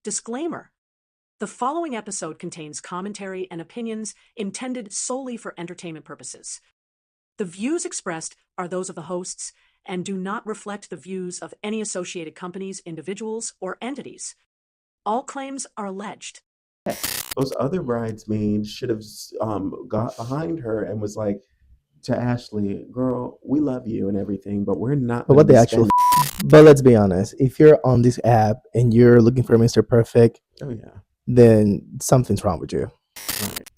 Disclaimer: the following episode contains commentary and opinions intended solely for entertainment purposes. The views expressed are those of the hosts and do not reflect the views of any associated companies, individuals, or entities. All claims are alleged. Those other bridesmaids should have got behind her and was like to Ashley, girl, we love you and everything, but we're not. But what they actually. But let's be honest. If you're on this app and you're looking for Mr. Perfect, then something's wrong with you. Right.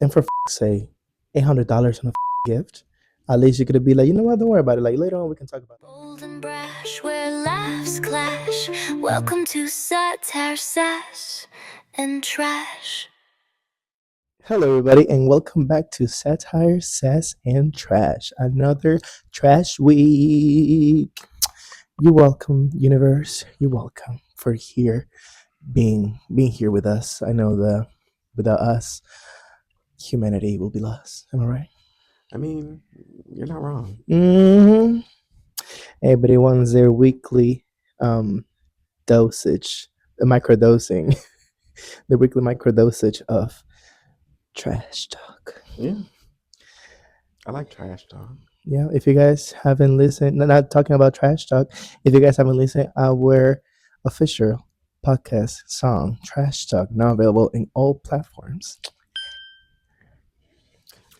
And for say $800 on a gift, at least you could be like, you know what? Don't worry about it. Like later on, we can talk about it. Bold and brash, where laughs clash. Welcome to Satire, Sass, and Trash. Hello, everybody, and welcome back to Satire, Sass, and Trash. Another trash week. You're welcome, universe. You're welcome for being here with us. I know without us, humanity will be lost. Am I right? I mean, you're not wrong. Mm-hmm. Everybody wants their weekly dosage, the microdosing, the weekly microdosage of trash talk. Yeah. I like trash talk. Yeah, if you guys haven't listened, not talking about trash talk, if you guys haven't listened, our official podcast song, Trash Talk, now available in all platforms.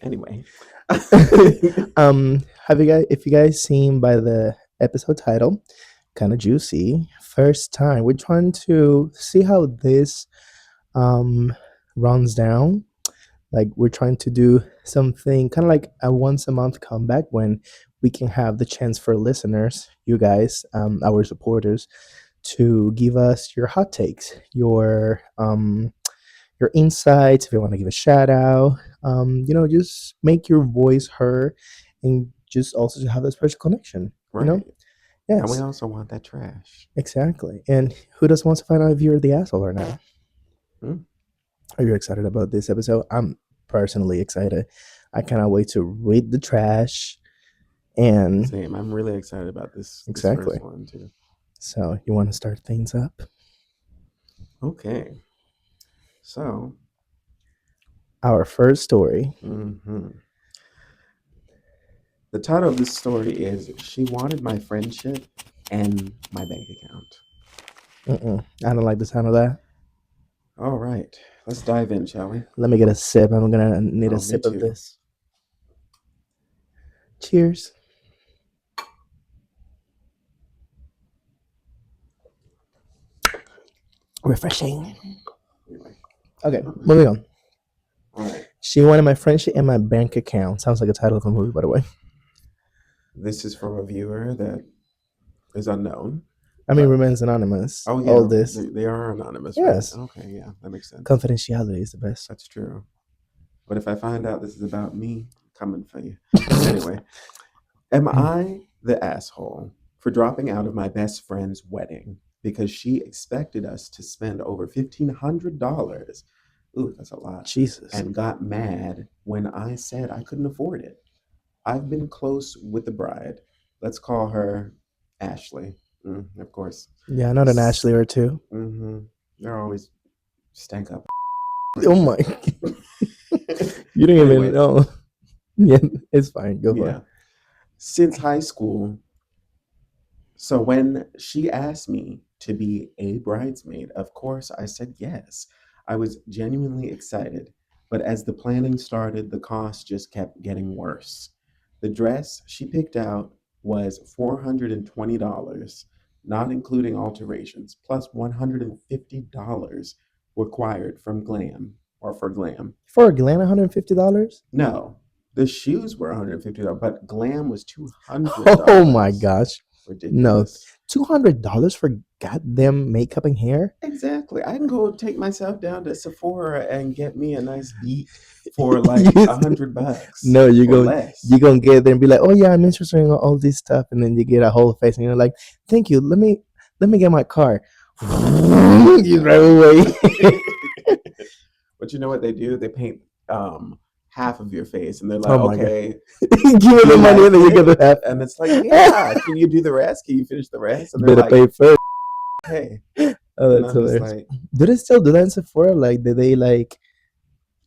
Anyway. If you guys seen by the episode title, kind of juicy, first time, we're trying to see how this runs down. Like we're trying to do something kind of like a once a month comeback when we can have the chance for listeners, you guys, our supporters, to give us your hot takes, your insights. If you want to give a shout out, just make your voice heard, and just also to have that special connection. Right. You know, yes. And we also want that trash. Exactly. And who doesn't want to find out if you're the asshole or not? Hmm? Are you excited about this episode? I'm personally excited. I cannot wait to read the trash. And same. I'm really excited about this. Exactly. This first one too. So you want to start things up? Okay. So our first story. Mm-hmm. The title of this story is "She Wanted My Friendship and My Bank Account." I don't like the sound of that. All right. Let's dive in, shall we? Let me get a sip. I'm going to need a sip of this. Cheers. Refreshing. Okay, moving on. All right. She wanted my friendship and my bank account. Sounds like a title of a movie, by the way. This is from a viewer that is unknown. I mean, remains anonymous. Oh, yeah. All this. They are anonymous. Yes. Right? Okay, yeah, that makes sense. Confidentiality is the best. That's true. But if I find out this is about me, coming for you. Anyway, am I the asshole for dropping out of my best friend's wedding because she expected us to spend over $1,500? Ooh, that's a lot. Jesus. And got mad when I said I couldn't afford it. I've been close with the bride. Let's call her Ashley. Of course. Yeah, not an Ashley or two. Mm-hmm. They're always stank up. Oh my. You don't even know. Yeah, it's fine. Go for it. Since high school. So when she asked me to be a bridesmaid, of course I said yes. I was genuinely excited. But as the planning started, the cost just kept getting worse. The dress she picked out was $420, not including alterations, plus $150 required from glam. For glam, $150? No, the shoes were $150, but glam was $200. Oh my gosh! Ridiculous. No, $200 for goddamn makeup and hair? Exactly. I can go take myself down to Sephora and get me a nice beat for like $100. No, you're gonna get there and be like, oh yeah, I'm interested in all this stuff, and then you get a whole face and you're like, thank you. Let me get my car. You drive away. But you know what they do? They paint half of your face, and they're like, okay, give me the money, and then you get the half. And it's like, yeah, can you do the rest? Can you finish the rest? And better like, pay first. Hey, Oh, that's hilarious. Like, Do they still do that in Sephora? Like, did they like?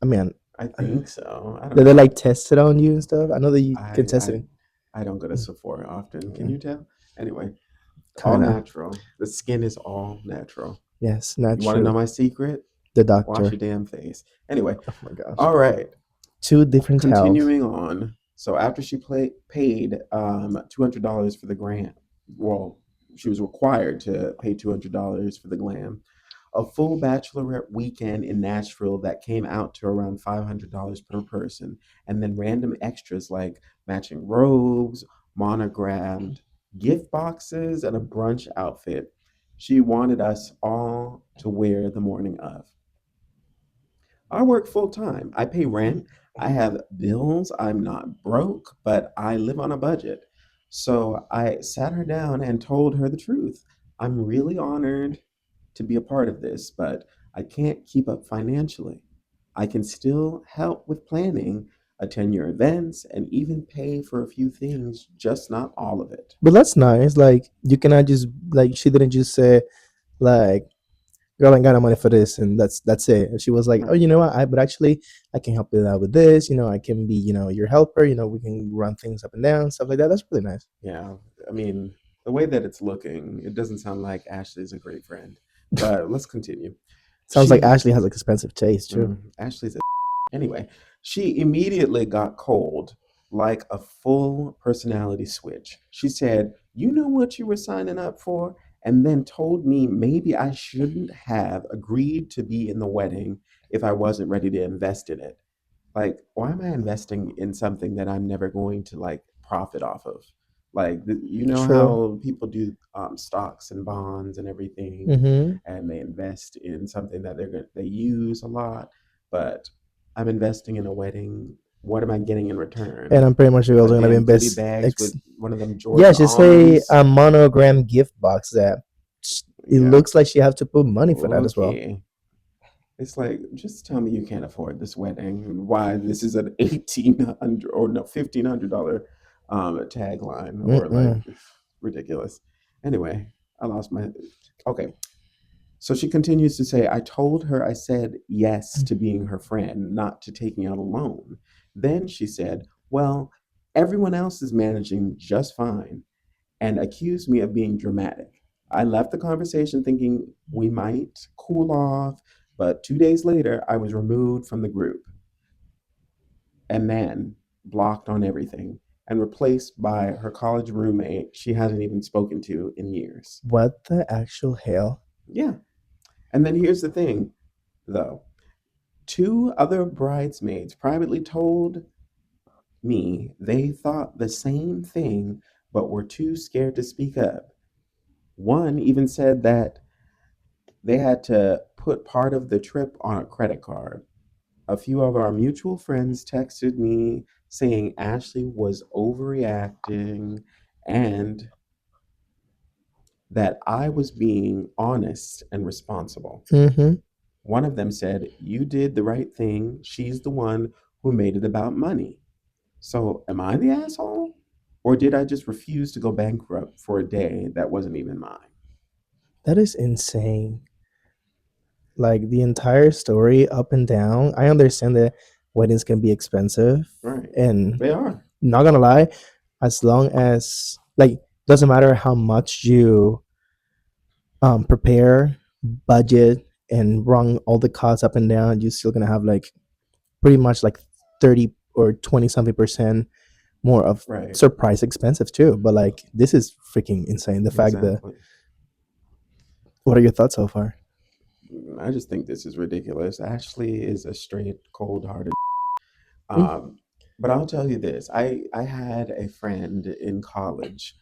I mean, I think so. I don't did they know. like test it on you and stuff? I know that you I can test I it. I don't go to Sephora often. Can you tell? Anyway, all Kind of. natural. The skin is all natural. Yes, You want to know natural. my secret? The Wash doctor. your damn face. Anyway, Oh my gosh. all right. Two different towels. Continuing on. So after she paid $200 for the gram, well, she was required to pay $200 for the glam. A full bachelorette weekend in Nashville that came out to around $500 per person, and then random extras like matching robes, monogrammed gift boxes, and a brunch outfit she wanted us all to wear the morning of. I work full time. I pay rent. I have bills. I'm not broke, but I live on a budget. So I sat her down and told her the truth. I'm really honored to be a part of this, but I can't keep up financially. I can still help with planning, attend your events, and even pay for a few things, just not all of it. But that's nice. Like you cannot just like she didn't just say like girl ain't got no money for this and that's it. And she was like, oh, Right. you know what? But actually I can help you out with this. I can be your helper. We can run things up and down stuff like that. That's really nice. Yeah. I mean, the way that it's looking, it doesn't sound like Ashley's a great friend. But let's continue. Sounds like She Ashley has expensive taste too. Ashley's a anyway. She immediately got cold, like a full personality switch. She said, "You know what you were signing up for?" And then told me maybe I shouldn't have agreed to be in the wedding if I wasn't ready to invest in it. Like, why am I investing in something that I'm never going to like profit off of? Like, you know True. how people do stocks and bonds and everything, Mm-hmm. and they invest in something that they use a lot. But I'm investing in a wedding. What am I getting in And return? I'm pretty much sure A also gonna be damn in goodie best bags with one of them yeah, Jordan she say arms. a monogram gift box that it Yeah. looks like she have to put money for that as well. Okay. It's like, just tell me you can't afford this wedding. Why this is an 1,800 or no $1,500 tagline or like Mm-mm. ridiculous. Anyway, I lost my. Okay, so she continues to say, I told her I said yes to being her friend, not to taking out a loan. Then she said, well, everyone else is managing just fine, and accused me of being dramatic. I left the conversation thinking we might cool off, but 2 days later, I was removed from the group and then blocked on everything and replaced by her college roommate she hasn't even spoken to in years. What the actual hell? Yeah. And then here's the thing, though. Two other bridesmaids privately told me they thought the same thing, but were too scared to speak up. One even said that they had to put part of the trip on a credit card. A few of our mutual friends texted me saying Ashley was overreacting and that I was being honest and responsible. Mm-hmm. One of them said, you did the right thing. She's the one who made it about money. So, am I the asshole? Or did I just refuse to go bankrupt for a day that wasn't even mine? That is insane. Like the entire story up and down. I understand that weddings can be expensive, Right. and They are. not gonna lie, as long as like doesn't matter how much you prepare, budget, and run all the costs up and down, you're still gonna have like pretty much like 30 or 20 something percent more of Right. surprise expensive too. But like this is freaking insane. The fact that Exactly. what are your thoughts so far? I just think this is ridiculous. Ashley is a straight, cold hearted. Mm. Um, but I'll tell you this: I had a friend in college.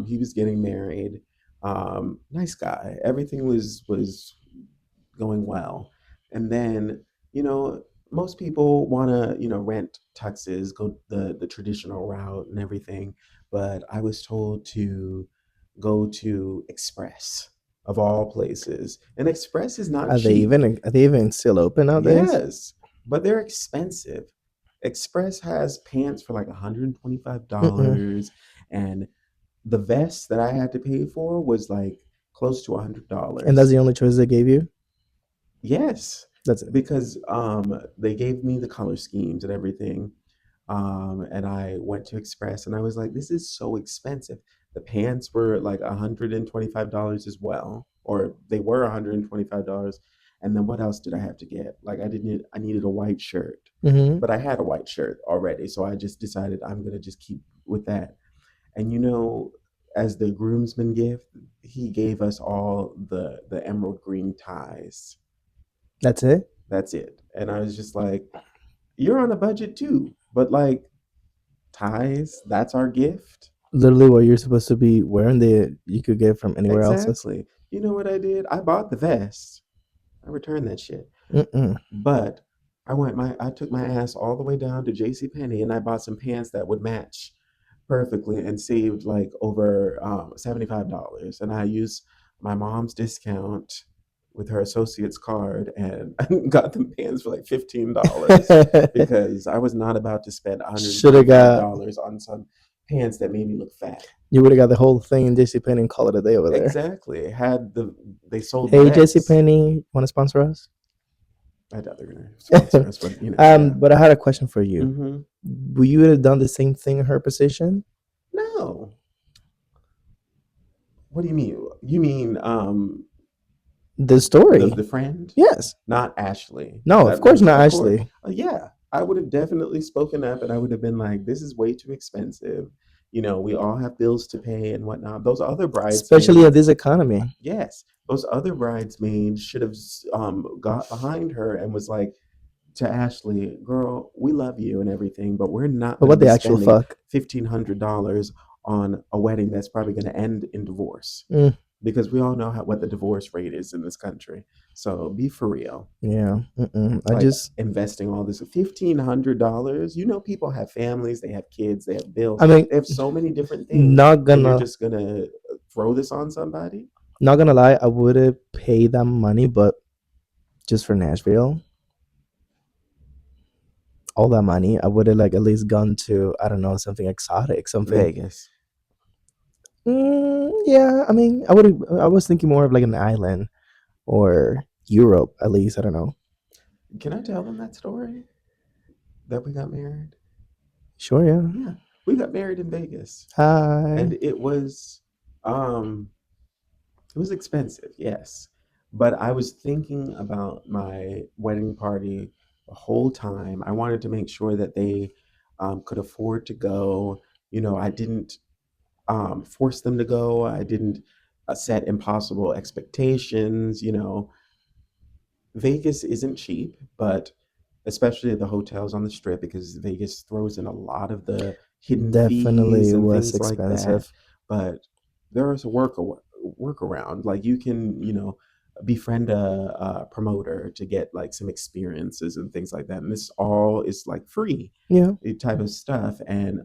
He was getting married. Nice guy. Everything was going well, and then most people want to rent tuxes, go the traditional route and everything. But I was told to go to Express of all places, and Express is not cheap. Are they even still open nowadays? Yes, but they're expensive. Express has pants for like Mm-mm. $125, and the vest that I had to pay for was like close to And that's $100. the only choice they gave you? Yes, That's it. because they gave me the color schemes and everything. And I went to Express and I was like, this is so expensive. The pants were like $125 as well, or they were $125. And then what else did I have to get? Like I needed a white shirt, Mm-hmm. but I had a white shirt already. So I just decided I'm gonna just keep with that. And as the groomsman gift, he gave us all the emerald green ties. That's it. That's it. And I was just like, you're on a budget too, but like ties, that's our gift. Literally, what you're supposed to be wearing that you could get from anywhere else's. Exactly. You know what I did? I bought the vest. I returned that shit. Mm-mm. But I took my ass all the way down to JC Penney and I bought some pants that would match perfectly and saved like over $75. And I used my mom's discount with her associate's card and got them pants for like $15 because I was not about to spend Should have got. $125 on some pants that made me look fat. You would have got the whole thing in JCPenney and call it a day over there. Exactly. They sold Hey, the vests. JCPenney, want to sponsor us? I doubt they're gonna sponsor us, but yeah. But I had a question for you. Mm-hmm. Would you have done the same thing in her position? No. What do you mean? You mean The story. the friend? Yes. Not Ashley. No, of course not Ashley. Yeah, I would have definitely spoken up and I would have been like, this is way too expensive. We all have bills to pay and whatnot. Those other bridesmaids, Especially in this economy. yes, those other bridesmaids should have got behind her and was like to Ashley, girl, we love you and everything, but we're not But going what to the be actual spending fuck? $1,500 on a wedding that's probably going to end in divorce. Mm. Because we all know what the divorce rate is in this country. So be for real. Yeah. I just investing all this $1,500. People have families, they have kids, they have bills. I mean, they have so many different things. Not And you're gonna. just gonna throw this on somebody? Not gonna lie, I would have paid that money, but just for Nashville, all that money, I would have like at least gone to, I don't know, something exotic, something. Vegas. Yeah, I mean, I was thinking more of like an island or Europe, at least. I don't know. Can I tell them that story? That we got married? Sure, yeah. Yeah. We got married in Vegas. Hi. And it was expensive, yes. But I was thinking about my wedding party the whole time. I wanted to make sure that they could afford to go. I didn't force them to go. I didn't set impossible expectations. Vegas isn't cheap, but especially the hotels on the strip, because Vegas throws in a lot of the hidden Definitely fees and was things like that. expensive. But there is a workaround. Like you can, befriend a promoter to get like some experiences and things like that. And this all is like free Yeah. type of stuff. And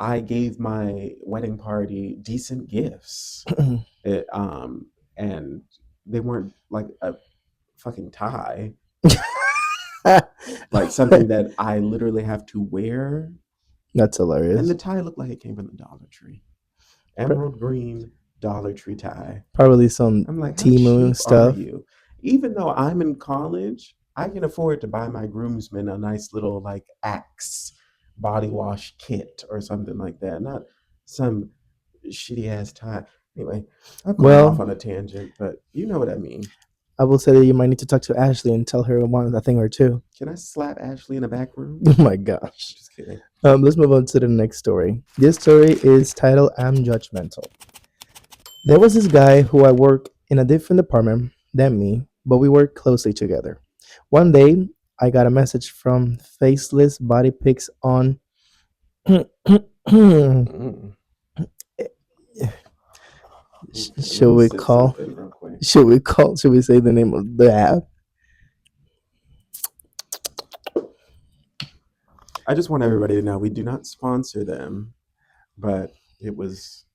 I gave my wedding party decent gifts. And they weren't like a fucking tie, like something that I literally have to wear. That's hilarious. And the tie looked like it came from the Dollar Tree. Emerald green Dollar Tree tie. Probably some I'm like, how Temu cheap stuff. are you? Even though I'm in college, I can afford to buy my groomsmen a nice little like Axe body wash kit or something like that. Not some shitty ass tie. Anyway, I've gone off on a tangent, but you know what I mean. I will say that you might need to talk to Ashley and tell her a thing or two. Can I slap Ashley in the back room? Oh my gosh. Just kidding. Let's move on to the next story. This story is titled I'm Judgmental. There was this guy who I work in a different department than me, but we work closely together. One day, I got a message from Faceless Body Pics on Should we say the name of the app? I just want everybody to know we do not sponsor them, but it was.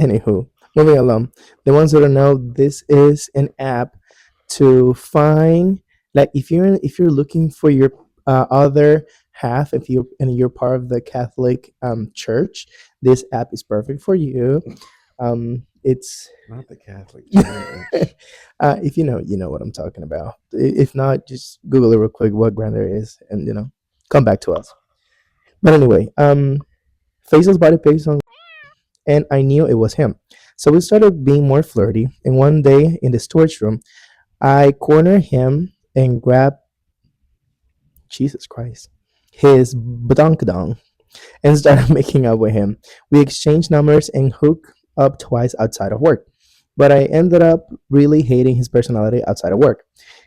Anywho, moving along. The ones that don't know, this is an app to find, like, if you're looking for your other half, if you're part of the Catholic church, this app is perfect for you. It's Not the Catholic Church. if you know, you know what I'm talking about. If not, just Google it real quick what grander is, and come back to us. But anyway, Faisal's body pics on, and I knew it was him. So we started being more flirty. And one day in the storage room, I cornered him and grabbed Jesus Christ his badonkadong and started making up with him. We exchanged numbers and hooked up twice outside of work. But I ended up really hating his personality outside of work.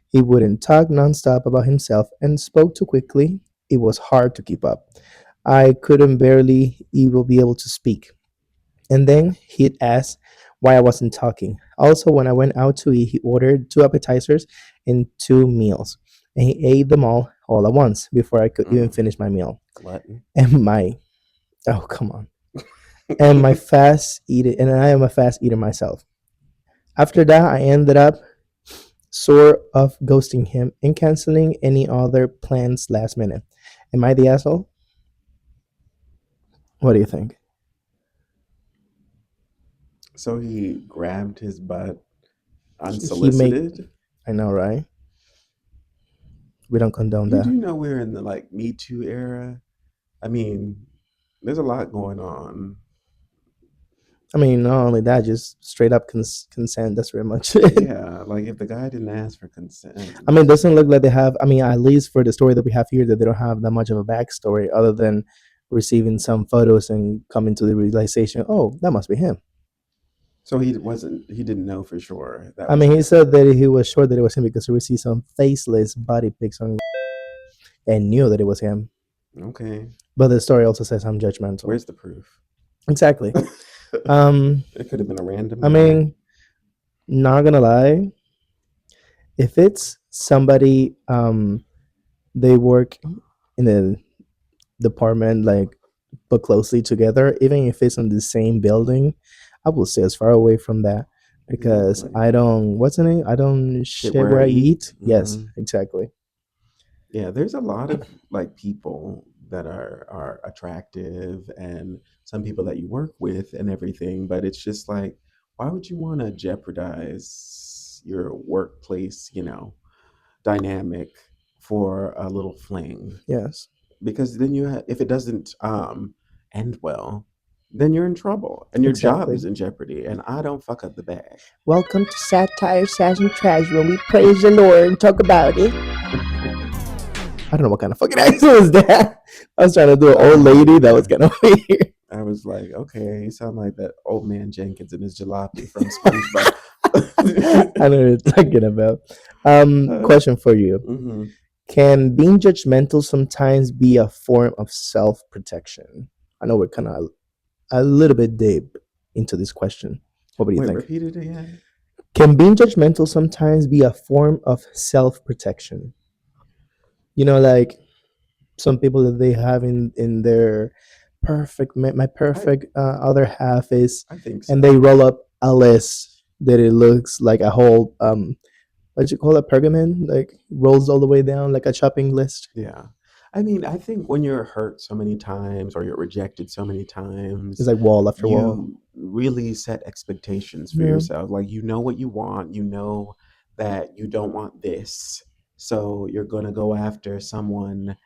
He wouldn't talk nonstop about himself and spoke too quickly. It was hard to keep up. I couldn't barely even be able to speak. And then he'd ask why I wasn't talking. Also, when I went out to eat, he ordered two appetizers and two meals. And he ate them all at once before I could even Mm, finish my meal. glutton. And my oh come on. And my fast eater and I am a fast eater myself. After that I ended up sort of ghosting him and canceling any other plans last minute. Am I the asshole? What do you think? So he grabbed his butt He make unsolicited. I know, right? We don't condone You that. do know we're in the like Me Too era. I mean, there's a lot going on. I mean, not only that, just straight up consent. That's very much it. Yeah, like if the guy didn't ask for I mean, it consent. doesn't look like they have. I mean, at least for the story that we have here, that they don't have that much of a backstory other than receiving some photos and coming to the realization, oh, that must be him. So he didn't know for sure that I was mean, he him. said that he was sure that it was him because he received some faceless body pics on and knew that it was him. Okay. But the story also says I'm judgmental. Where's the proof? Exactly. It Um, could have been a random I guy. mean, not gonna lie, if it's somebody they work in a department like but closely together, even if it's in the same building, I will stay as far away from that because Exactly. I don't. What's the name? I don't Shit shit where where I I eat. eat. Yes, exactly. Yeah, there's a lot of like people that are attractive and some people that you work with and everything, but it's just like why would you want to jeopardize your workplace, dynamic for a little fling? Yes, Because then if it doesn't end well, then you're in trouble and your job exactly. is in jeopardy and I don't fuck up the bag. Welcome to Satire, Sass, and Trash, where we praise the Lord and talk about it. I don't know what kind of fucking accent was that. I was trying to do an old lady. That was Yeah. kind of weird. I was like, okay, you sound like that old man Jenkins and his jalopy from SpongeBob. I know what you're talking about. Question for you: Mhm. can being judgmental sometimes be a form of self-protection? I know we're kind of a little bit deep into this question. What do you Wait, think? repeat it again. Can being judgmental sometimes be a form of self-protection? Like some people that they have in their my I perfect other half is, I think and they so. roll up a list that it looks like a whole what you call it, pergament, like rolls all the way down like a shopping list. Yeah. I mean, I think when you're hurt so many times or you're rejected so many It's times, like wall after wall. you really set expectations for Yeah, yourself. Like, you know what you want, you know that you don't want this. So you're going to go after someone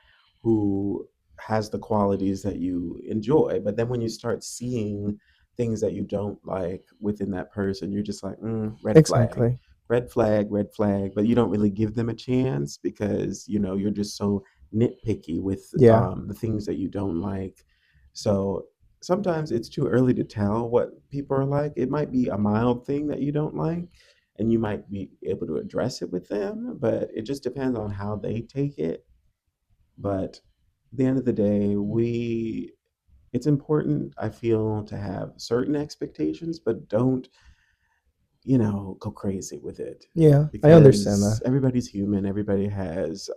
who has the qualities that you enjoy. But then when you start seeing things that you don't like within that person, you're just like, red flag, exactly. red flag, red flag. But you don't really give them a chance because, you're just so nitpicky with Yeah, the things that you don't like. So sometimes it's too early to tell what people are like. It might be a mild thing that you don't like, and you might be able to address it with them, but it just depends on how they take it. But at the end of the day, it's important, I feel, to have certain expectations, but don't, go crazy with it yeah, I understand because that. everybody's human. Everybody has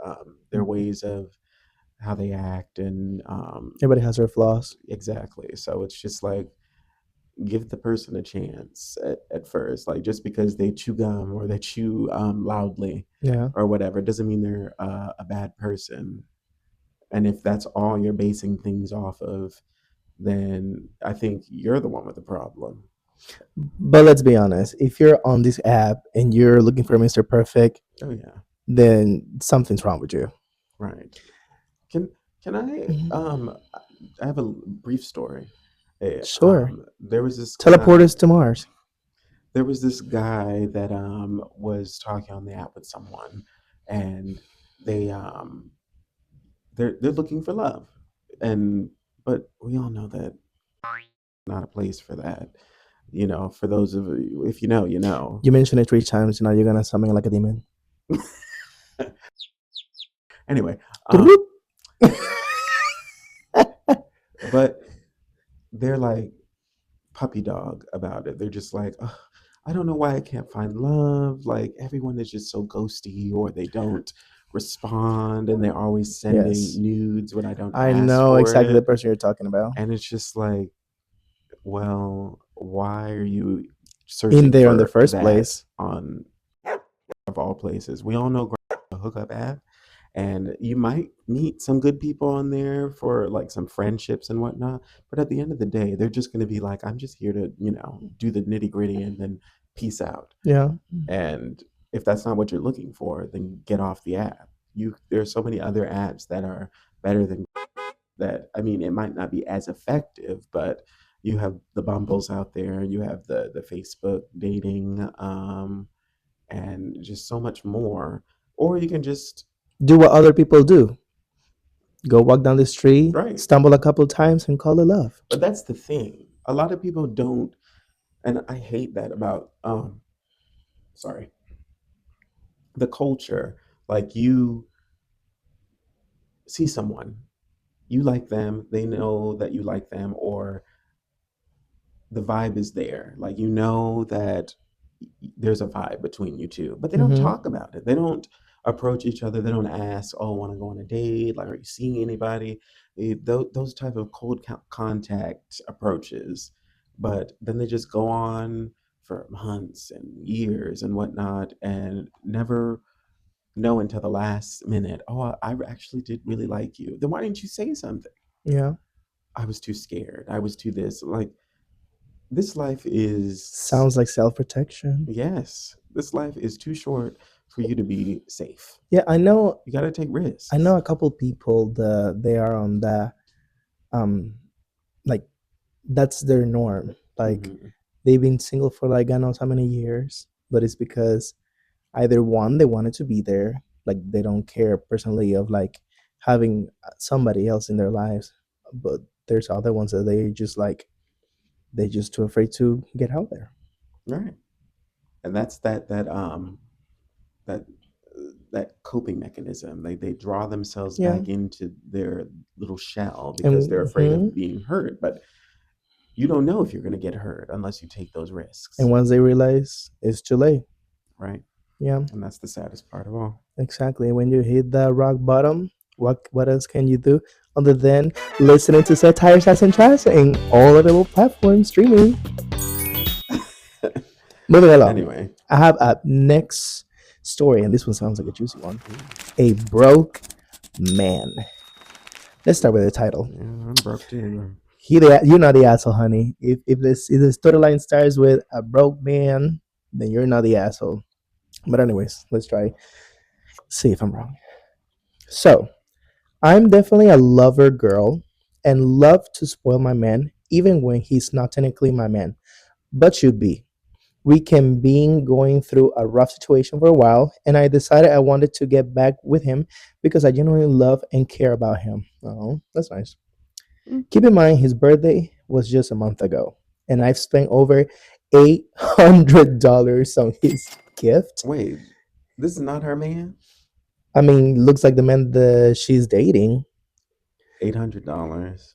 their ways of how they act, and Everybody has their flaws. exactly. So it's just like give the person a chance at first. Like just because they chew gum or they chew loudly Yeah, or whatever doesn't mean they're a bad person. And if that's all you're basing things off of, then I think you're the one with the problem. But let's be honest, if you're on this app and you're looking for Mr. Perfect, Oh yeah, then something's wrong with you. right. Can can I Mhm. I have a brief story. Sure. There was this Teleport us to Mars. guy that was talking on the app with someone, and they they're looking for love, and but we all know that not a place for that. You know, for those of you, if you know, you know. You mentioned it 3 times, now you're gonna summon like a demon. Anyway, Troop. but they're like puppy dog about it. They're just like, "Ugh, I don't know why I can't find love. Like everyone is just so ghosty, or they don't respond, and they're always Yes. sending nudes when I don't I ask know for exactly the it." person you're talking about. And it's just like, well, why are you In searching there in the for first that place. on of all places? We all know a hookup app, and you might meet some good people on there for like some friendships and whatnot. But at the end of the day, they're just going to be like, I'm just here to, do the nitty gritty and then peace out. Yeah. And if that's not what you're looking for, then get off the app. There's so many other apps that are better than that. I mean, it might not be as effective, but you have the Bumbles out there, you have the Facebook dating, and just so much more. Or you can just Do what other people do. Go walk down the street, right. stumble a couple times, and call it love. But that's the thing. A lot of people don't, and I hate that about sorry, the culture. Like you see someone, you like them, they know that you like them, or the vibe is there. Like you know that there's a vibe between you two, but they don't Hmm. talk about it. They don't approach each other. They don't ask, "Oh, want to go on a date? Like, are you seeing anybody?" Those type of cold contact approaches, but then they just go on for months and years and whatnot, and never know until the last minute. "Oh, I actually did really like you." Then why didn't you say something? Yeah. "I was too scared. I was too this." Like this life is Sounds like self protection. yes, this life is too short for you to be safe. Yeah, I know. You got to take I know risks. a couple people. They are on the um like that's their norm. Like Hmm. they've been single for like God knows how many years, but it's because either one they wanted to be there, like they don't care personally of like having somebody else in their lives, but there's other ones that they just too afraid to get out there. Right, and that's that that coping mechanism. They draw themselves Yeah. back into their little shell because they're And afraid of being hurt. But you don't know if you're going to get hurt unless you take those and risks, once they realize it's too late. right? Yeah, And that's the saddest part of all. exactly. When you hit the rock bottom, what else can you do other than listening to Satire, Sass, and Trash and all available platforms streaming? Moving along, Anyway, I have a next story, and this one sounds like a juicy one. A broke man. Let's start with the title. yeah, I'm broke too. You're not the asshole, honey. If this storyline starts with a broke man, then you're not the asshole. But anyways, let's try see if I'm wrong. So I'm definitely a lover girl and love to spoil my man, even when he's not technically my man, but should be. We can been going through a rough situation for a while, and I decided I wanted to get back with him because I genuinely love and care about him. Oh, that's nice. Mm. Keep in mind his birthday was just a month ago, and I've spent over $800 on his gift. Wait, this is not her man. I mean, looks like the man that she's dating. $800.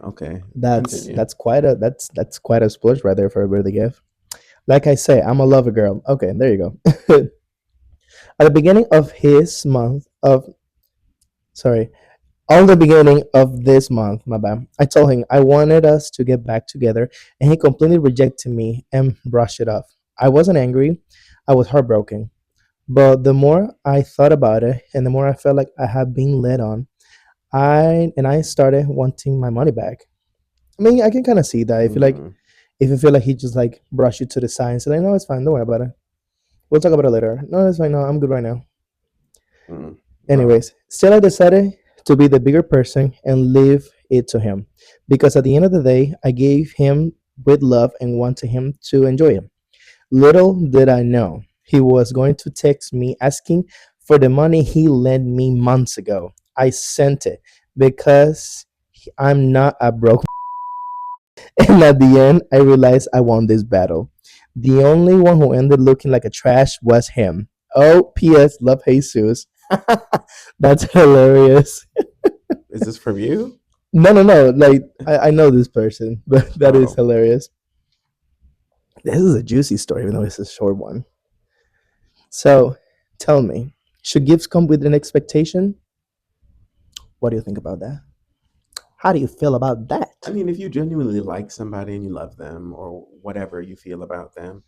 Okay, That's continue. that's quite a that's quite a splurge right there for a birthday gift. Like I say, I'm a lover girl. Okay, there you go. At the beginning of his month of sorry, on the beginning of this month, my bad, I told him I wanted us to get back together, and he completely rejected me and brushed it off. I wasn't angry, I was heartbroken. But the more I thought about it, and the more I felt like I had been led on, I started wanting my money back. I mean, I can kind of see that. If you like, Hmm. If you feel like he just like brush you to the side and say like, no, it's fine, don't worry about it. We'll talk about it later. No, it's fine. No, I'm good right now. Well, Anyways, still I decided to be the bigger person and leave it to him. Because at the end of the day, I gave him with love and wanted him to enjoy it. Little did I know he was going to text me asking for the money he lent me months ago. I sent it because I'm not a broke. And at the end, I realized I won this battle. The only one who ended looking like a trash was him. Oh, P.S. Love Jesus. That's hilarious. is this from you? No, no, no. Like, I know this person, but that is Oh, hilarious. This is a juicy story, even though it's a short one. So, tell me, should gifts come with an expectation? What do you think about that? How do you feel about I that? mean, if you genuinely like somebody and you love them or whatever you feel about them,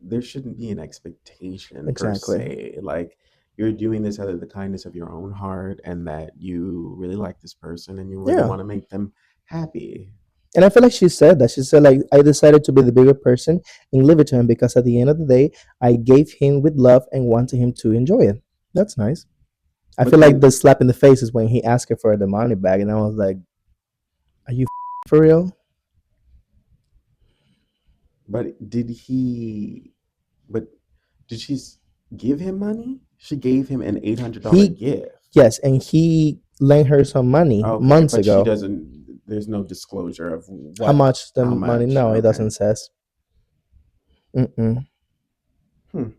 there shouldn't be an expectation per Exactly. se. Like you're doing this out of the kindness of your own heart and that you really like this person and you really Yeah. want to make them happy. And I feel like she said that. She said, like, I decided to be the bigger person and leave it to him because at the end of the day, I gave him with love and wanted him to enjoy it. That's nice. I But feel like then, the slap in the face is when he asked her for the money back. And I was like, are you for real? but did he, but did she give him money? She gave him an $800 He, gift. yes, and he lent her some money Okay, months but she ago. doesn't, there's no disclosure of How what, much the how money? much. No, it Okay. doesn't says. Mm-mm. Hmm.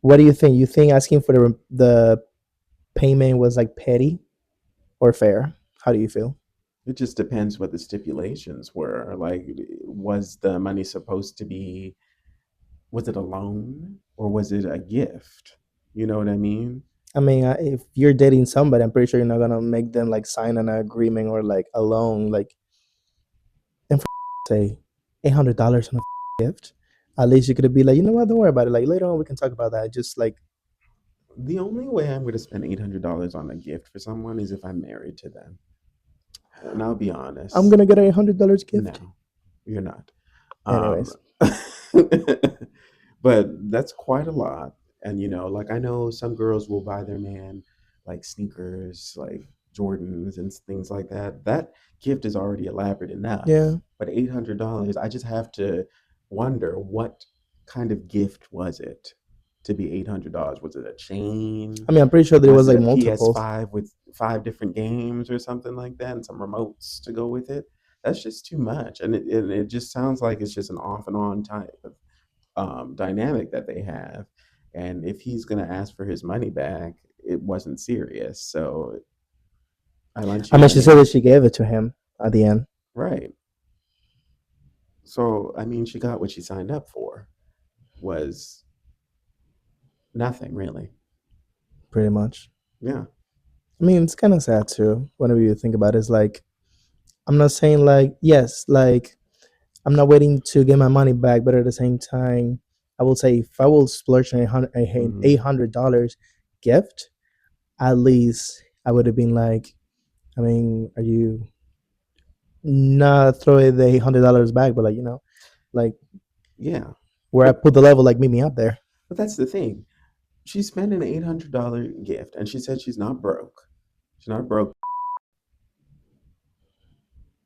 What do you think? You think asking for the payment was like petty or fair? How do you feel? It just depends what the stipulations were. Like, was the money supposed to be, was it a loan or was it a gift? You know what I mean? I mean, if you're dating somebody, I'm pretty sure you're not gonna make them like sign an agreement or like a loan, like and for say $800 on a gift. At least you could be like, you know what? Don't worry about it. Like later on, we can talk about that. Just like The only way I'm going to spend $800 on a gift for someone is if I'm married to them. And I'll be I'm honest, gonna get a $100 gift. no, you're not. Um, Anyways, but that's quite a lot. And like I know some girls will buy their man like sneakers, like Jordans and things like that. That gift is already elaborate enough. yeah. But $800, I just have to wonder what kind of gift was it to be $800? Was it a chain? I mean, I'm pretty sure there Was was it like a multiples. PS5 with 5 different games or something like that and some remotes to go with it? That's just too much. And it just sounds like it's just an off and on type of dynamic that they have. And if he's going to ask for his money back, it wasn't serious. So I lent I you mean, she said money. that she gave it to him at the end, Right. So, I mean, she got what she signed up for was nothing really. pretty much. Yeah. I mean, it's kind of sad too. Whenever you think about it, it's like I'm not saying like yes, like I'm not waiting to get my money back, but at the same time, I will say if I will splurge on Hmm. $800 gift, at least I would have been like, I mean, are you not throwing the $800 back, but like like Yeah. where I But put the level, like meet me up there. but that's the thing. She spent an $800 gift and she said she's not broke. She's not broke.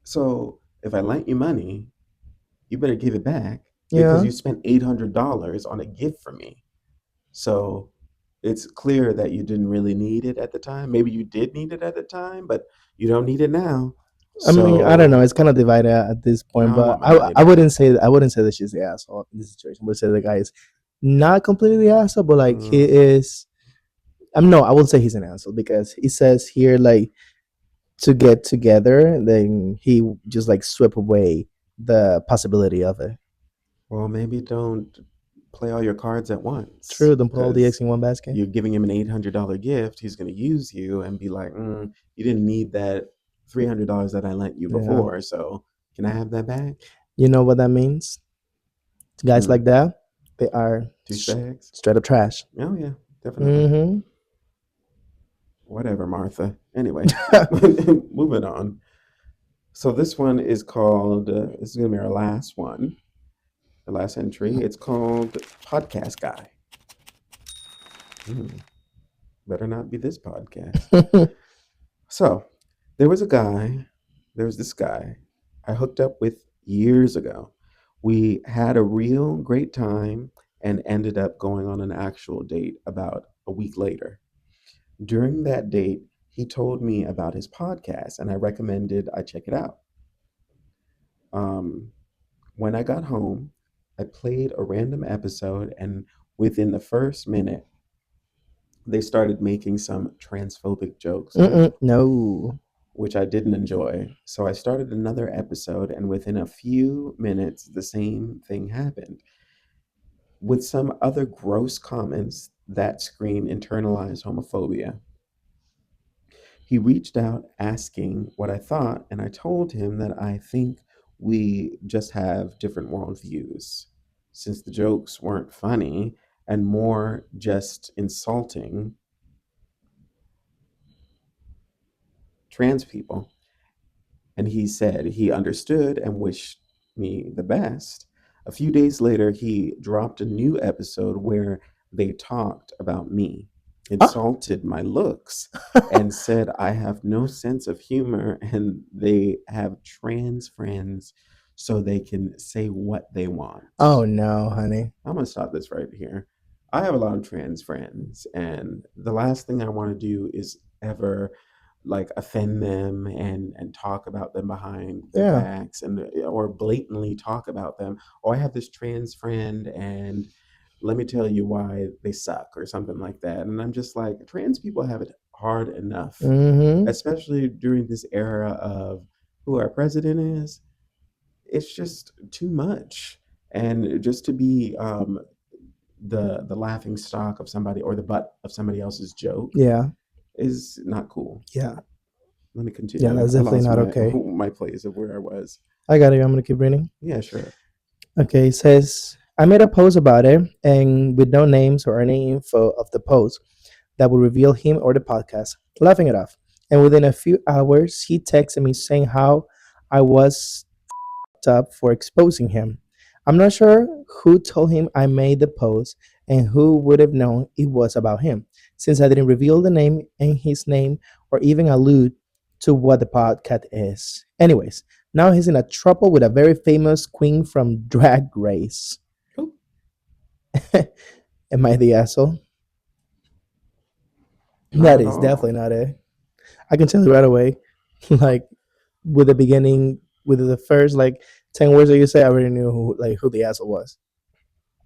So if I lent you money, you better give it back because Yeah, you spent $800 on a gift for me. So it's clear that you didn't really need it at the time. Maybe you did need it at the time, but you don't need it now. I mean, I don't know. So It's kind of divided at this point, now I but want my money back. I wouldn't say that she's the asshole in this situation. I would say the guy is not completely the asshole, but like he Mm, is. No, I would say he's an asshole because he says here like to get together, then he just like swept away the possibility of it. well, maybe don't play all your cards at once True, don't put all the eggs because in one basket. you're giving him an $800 gift. He's going to use you and be like, you didn't need that $300 that I lent you Yeah, before. So can I have that back? you know what that means? Guys Hmm. like that, they are Douchebags. straight up trash. Oh, yeah, definitely. Mm-hmm. Whatever, Martha. Anyway, moving on. So this one is called, this is going to be our last one, the last entry. It's called Podcast Guy. Hmm, better not be this podcast. So there was this guy I hooked up with years ago. We had a real great time and ended up going on an actual date about a week later. During that date, he told me about his podcast and I recommended I check it out. Um, when I got home, I played a random episode, and within the first minute, they started making some transphobic jokes, No. which I didn't enjoy. So I started another episode, and within a few minutes, the same thing happened with some other gross comments that scream internalized homophobia. He reached out asking what I thought, and I told him that I think we just have different worldviews, since the jokes weren't funny and more just insulting trans people. And he said he understood and wished me the best. A few days later, he dropped a new episode where they talked about me, Ah. insulted my looks, and said I have no sense of humor and they have trans friends so they can say what they want. Oh no, honey. I'm gonna stop this right here. I have a lot of trans friends, and the last thing I want to do is ever like offend them and talk about them behind their Yeah. backs and or blatantly talk about them. Oh, I have this trans friend, and let me tell you why they suck or something like that. And I'm just like, trans people have it hard enough, Mm-hmm. especially during this era of who our president is. It's just too much, and just to be the laughing stock of somebody or the butt of somebody else's joke Yeah. is not cool. Yeah. Let me continue. Yeah, that's I definitely lost not my okay. my place of where I was. I got it. I'm gonna keep reading. Yeah, sure. Okay, it says I made a post about it and with no names or any info of the post that would reveal him or the podcast, laughing it off. And within a few hours, he texted me saying how I was up for exposing him. I'm not sure who told him I made the post and who would have known it was about him, since I didn't reveal the name and his name or even allude to what the podcast is. Anyways, now he's in a trouble with a very famous queen from Drag Race. Oh, Am I the asshole? not That at is all. definitely not it. I can tell you right away. Like with the beginning, with the first like 10 words that you say, I already knew who the asshole was.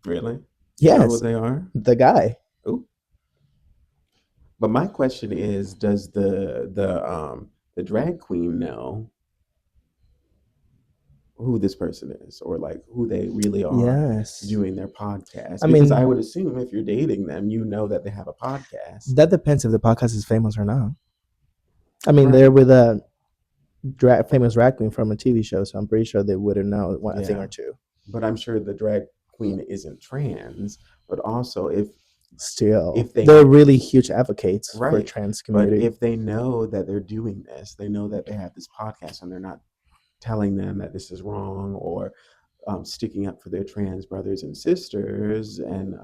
Really? You know who Yes, they are? the guy. Oh, but my question is, does the drag queen know who this person is or like who they really are Yes. doing their podcast? I Because I mean, would assume if you're dating them, you know that they have a podcast. that depends if the podcast is famous or not. I mean, they're Right. with a famous drag queen from a TV show, so I'm pretty sure they would have known a thing Yeah. or two. But I'm sure the drag queen isn't trans, but also Still, if they they're really huge advocates for right, trans but community. if they know that they're doing this, they know that they have this podcast and they're not telling them that this is wrong or sticking up for their trans brothers and sisters, and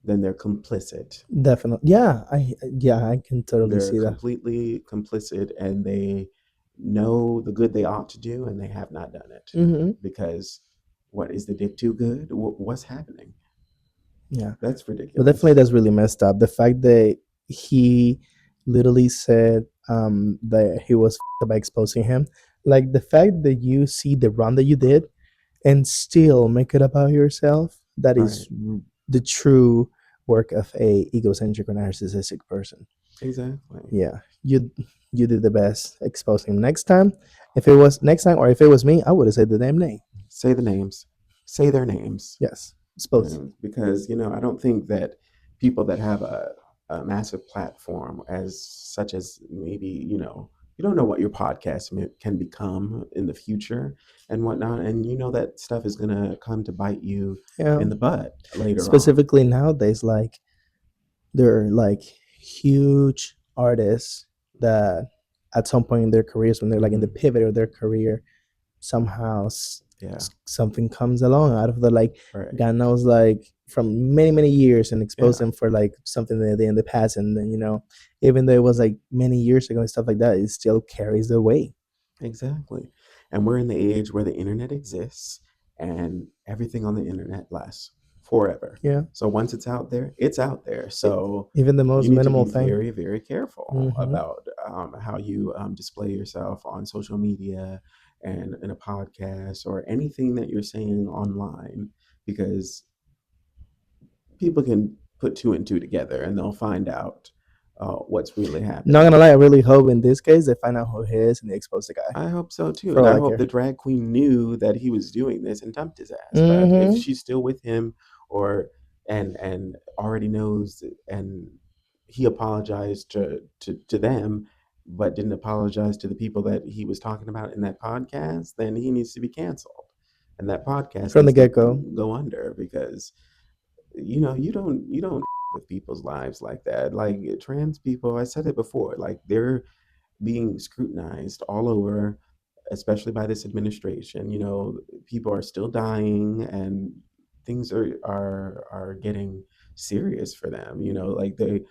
then they're complicit. Definitely, yeah, I can totally They're see that. completely complicit, and they know the good they ought to do, and they have not done it Hmm. because what is the dick too good? What's happening? Yeah, That's but definitely ridiculous. that's really messed up. The fact that he literally said that he was by exposing him, like the fact that you see the run that you did and still make it about yourself, that Right. is the true work of a egocentric or narcissistic person. Exactly. Yeah, you did the best exposing him. Next time or if it was me, I would have said the damn name. Say the names. Say their names. Yes, expose. Because I don't think that people that have a massive platform as such as maybe you don't know what your podcast can become in the future and whatnot, and that stuff is going to come to bite you Yeah, in the butt later on. specifically nowadays, there are like huge artists that at some point in their careers when they're like in the Mhm. pivot of their career, somehow Yeah. something comes along out of the like Right. God knows like from many years and expose Yeah. them for like something that they did in the past, and then even though it was like many years ago and stuff like that, it still carries the weight. Exactly. And we're in the age where the internet exists and everything on the internet lasts forever. Yeah. So once it's out there, it's out there. E- So Even the you most need to minimal be thing. very, very careful Hmm. about how you display yourself on social media and in a podcast or anything that you're saying online, because people can put two and two together and they'll find out what's really Not happening. gonna lie, I really hope in this case they find out who he is and they expose the guy. I hope so too. For And all I I hope care. the drag queen knew that he was doing this and dumped his ass. But if Hmm. she's still with him or and already knows and he apologized to them but didn't apologize to the people that he was talking about in that podcast, then he needs to be canceled. And that podcast From the needs to get go. go under because you don't with people's lives like that. Like trans people, I said it before, like they're being scrutinized all over, especially by this administration. People are still dying, and things are getting serious for them. Like they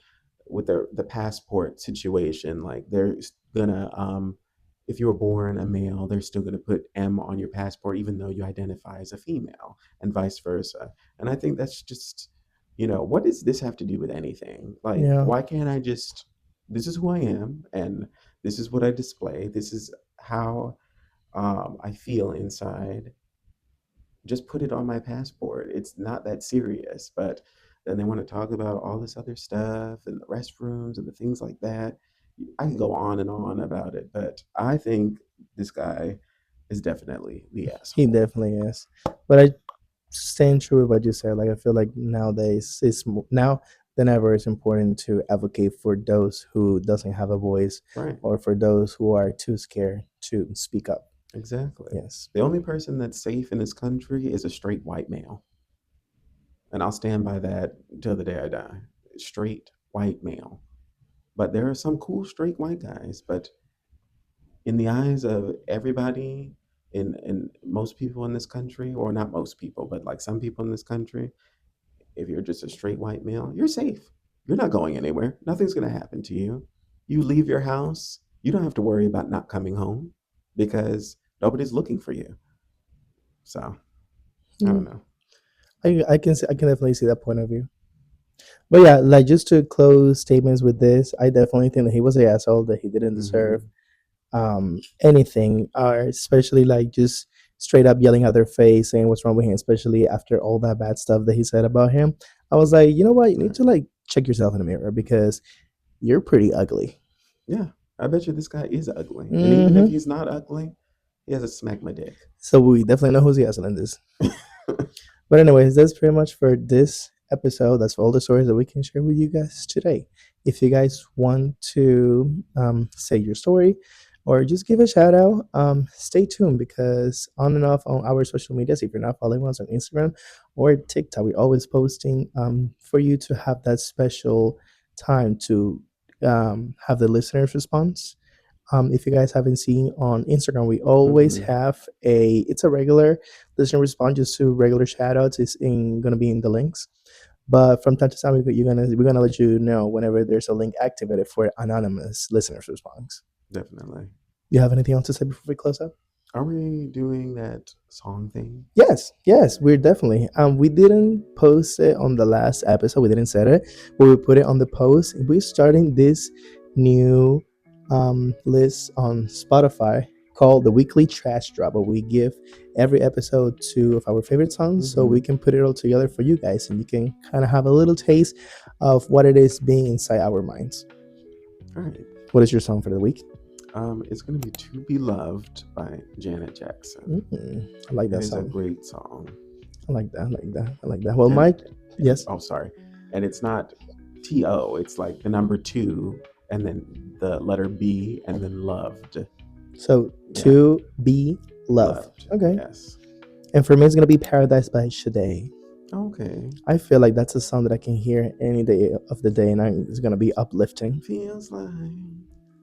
with the passport situation, like they're gonna if you were born a male, they're still gonna put M on your passport even though you identify as a female, and vice versa. And I think that's just, what does this have to do with anything? Like, Yeah. why can't I just, this is who I am, and this is what I display, this is how I feel inside, just put it on my passport. It's not that serious. But then they want to talk about all this other stuff and the restrooms and the things like that. I can go on and on about it, but I think this guy is definitely the He asshole. definitely is. But I stand true with what you said. Like I feel like nowadays now than ever it's important to advocate for those who doesn't have a voice Right. or for those who are too scared to speak up. Exactly. Yes. The only person that's safe in this country is a straight white male. And I'll stand by that till the day I die. Straight white male. But there are some cool straight white guys, but in the eyes of everybody, in most people in this country, or not most people, but like some people in this country, if you're just a straight white male, you're safe. You're not going anywhere. Nothing's going to happen to you. You leave your house, you don't have to worry about not coming home because nobody's looking for you. So I don't Mm, know. I can definitely see that point of view. But yeah, like just to close statements with this, I definitely think that he was an asshole, that he didn't deserve Hmm. anything, or especially like just straight up yelling at their face saying what's wrong with him, especially after all that bad stuff that he said about him. I was like, you know what, you need Right. to like check yourself in the mirror because you're pretty ugly. Yeah, I bet you this guy is ugly, and even if Hmm. he's not ugly, he has a smack my dick. So we definitely know who's the asshole in this. But anyways, that's pretty much for this episode. That's all the stories that we can share with you guys today. If you guys want to say your story or just give a shout out, stay tuned because on and off on our social medias, if you're not following us on Instagram or TikTok, we're always posting for you to have that special time to have the listeners response. If you guys haven't seen on Instagram, we always Hmm. have it's a regular listener response just to regular shout outs. It's gonna be in the links. But from time to time, we're gonna let you know whenever there's a link activated for anonymous listeners response. Definitely. Do you have anything else to say before we close up? Are we doing that song thing? Yes, we're definitely. We didn't post it on the last episode. We didn't set it, but we put it on the post. We're starting this new list on Spotify called the Weekly Trash Drop, where we give every episode two of our favorite songs, so we Hmm. can put it all together for you guys, and you can kind of have a little taste of what it is being inside our minds. All right. What is your song for the week? It's going to be To Be Loved by Janet Jackson. I like It that is a song. great song. I like that. I like that. I like that. Well, And Mike, yes. oh, sorry. And it's not T-O, it's like the number two and then the letter B and then loved. So Yeah. To Be Loved. Okay. Yes. And for me, it's gonna be Paradise by Sade. Okay. I feel like that's a song that I can hear any day of the day, and it's gonna be uplifting. Feels like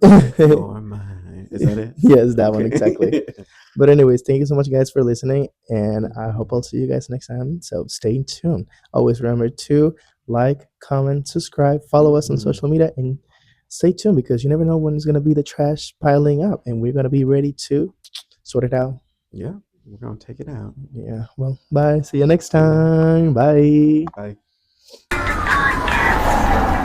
You're mine. Is that it? Yes, that one exactly. Okay. But anyways, thank you so much, guys, for listening, and I hope I'll see you guys next time. So stay tuned. Always remember to like, comment, subscribe, follow us on Mhm. social media, and stay tuned because you never know when it's gonna be the trash piling up, and we're gonna be ready to sort it out. Yeah, we're gonna take it out. Yeah. Well, bye. See you next See ya. time. Bye. Bye.